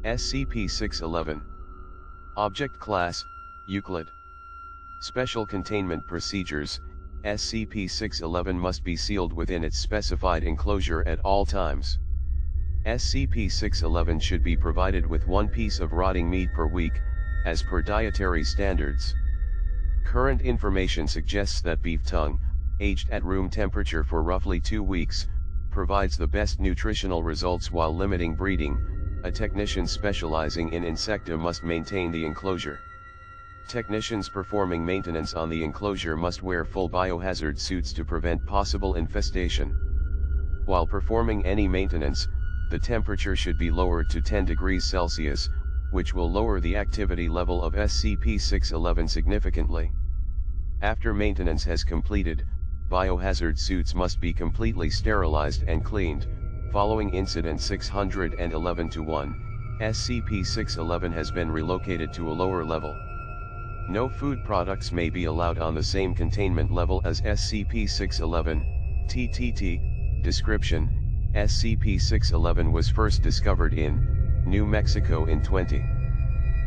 SCP-611. Object Class, Euclid. Special Containment Procedures. SCP-611 must be sealed within its specified enclosure at all times. SCP-611 should be provided with 1 piece of rotting meat per week, as per dietary standards. Current information suggests that beef tongue, aged at room temperature for roughly 2 weeks, provides the best nutritional results while limiting breeding. A technician specializing in insecta must maintain the enclosure. Technicians performing maintenance on the enclosure must wear full biohazard suits to prevent possible infestation. While performing any maintenance, the temperature should be lowered to 10 degrees Celsius, which will lower the activity level of SCP-611 significantly. After maintenance has completed, biohazard suits must be completely sterilized and cleaned. Following Incident 611-1, SCP-611 has been relocated to a lower level. No food products may be allowed on the same containment level as SCP-611, TTT. Description: SCP-611 was first discovered in New Mexico in 20.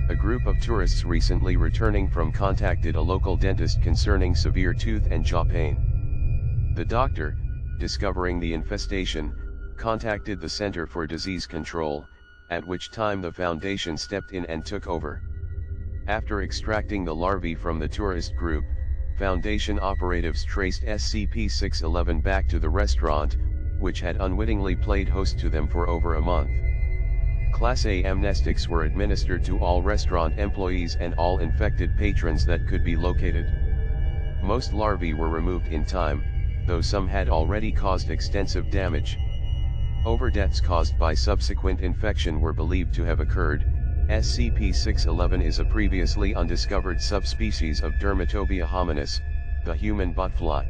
A group of tourists recently returning from contacted a local dentist concerning severe tooth and jaw pain. The doctor, discovering the infestation, contacted the Center for Disease Control, at which time the Foundation stepped in and took over. After extracting the larvae from the tourist group, Foundation operatives traced SCP-611 back to the restaurant, which had unwittingly played host to them for over a month. Class A amnestics were administered to all restaurant employees and all infected patrons that could be located. Most larvae were removed in time, though some had already caused extensive damage. Overdeaths caused by subsequent infection were believed to have occurred. SCP-611 is a previously undiscovered subspecies of Dermatobia hominis, the human botfly.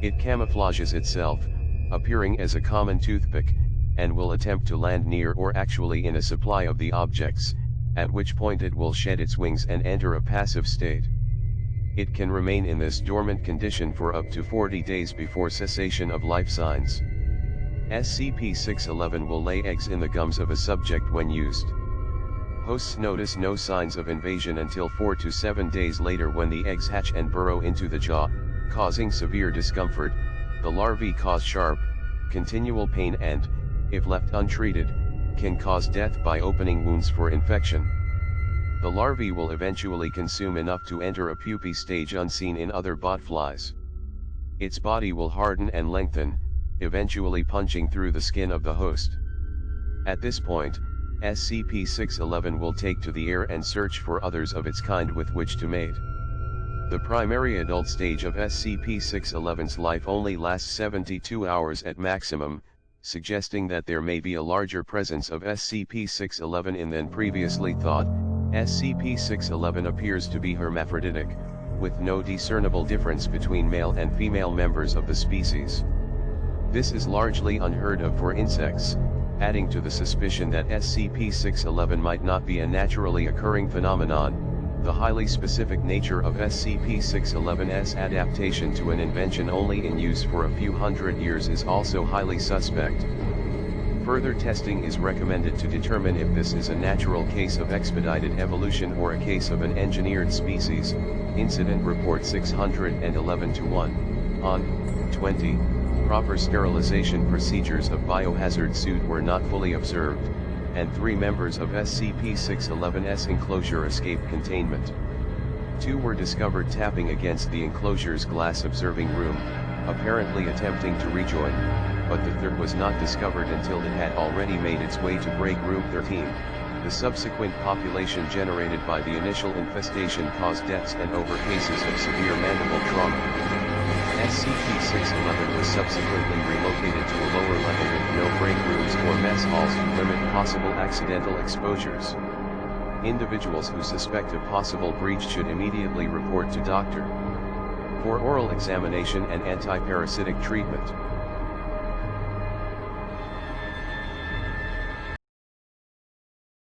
It camouflages itself, appearing as a common toothpick, and will attempt to land near or actually in a supply of the objects, at which point it will shed its wings and enter a passive state. It can remain in this dormant condition for up to 40 days before cessation of life signs. SCP-611 will lay eggs in the gums of a subject when used. Hosts notice no signs of invasion until 4 to 7 days later, when the eggs hatch and burrow into the jaw, causing severe discomfort. The larvae cause sharp, continual pain and, if left untreated, can cause death by opening wounds for infection. The larvae will eventually consume enough to enter a pupae stage unseen in other botflies. Its body will harden and lengthen, eventually punching through the skin of the host. At this point, SCP-611 will take to the air and search for others of its kind with which to mate. The primary adult stage of SCP-611's life only lasts 72 hours at maximum, suggesting that there may be a larger presence of SCP-611 in than previously thought. SCP-611 appears to be hermaphroditic, with no discernible difference between male and female members of the species. This is largely unheard of for insects, adding to the suspicion that SCP-611 might not be a naturally occurring phenomenon. The highly specific nature of SCP-611's adaptation to an invention only in use for a few hundred years is also highly suspect. Further testing is recommended to determine if this is a natural case of expedited evolution or a case of an engineered species. Incident Report 611-1. On 20. Proper sterilization procedures of biohazard suit were not fully observed, and 3 members of SCP-611's enclosure escaped containment. 2 were discovered tapping against the enclosure's glass observing room, apparently attempting to rejoin, but the third was not discovered until it had already made its way to break room 13. The subsequent population generated by the initial infestation caused deaths and over cases of severe mandible trauma. SCP-611 was subsequently relocated to a lower level with no break rooms or mess halls to limit possible accidental exposures. Individuals who suspect a possible breach should immediately report to doctor for oral examination and anti-parasitic treatment.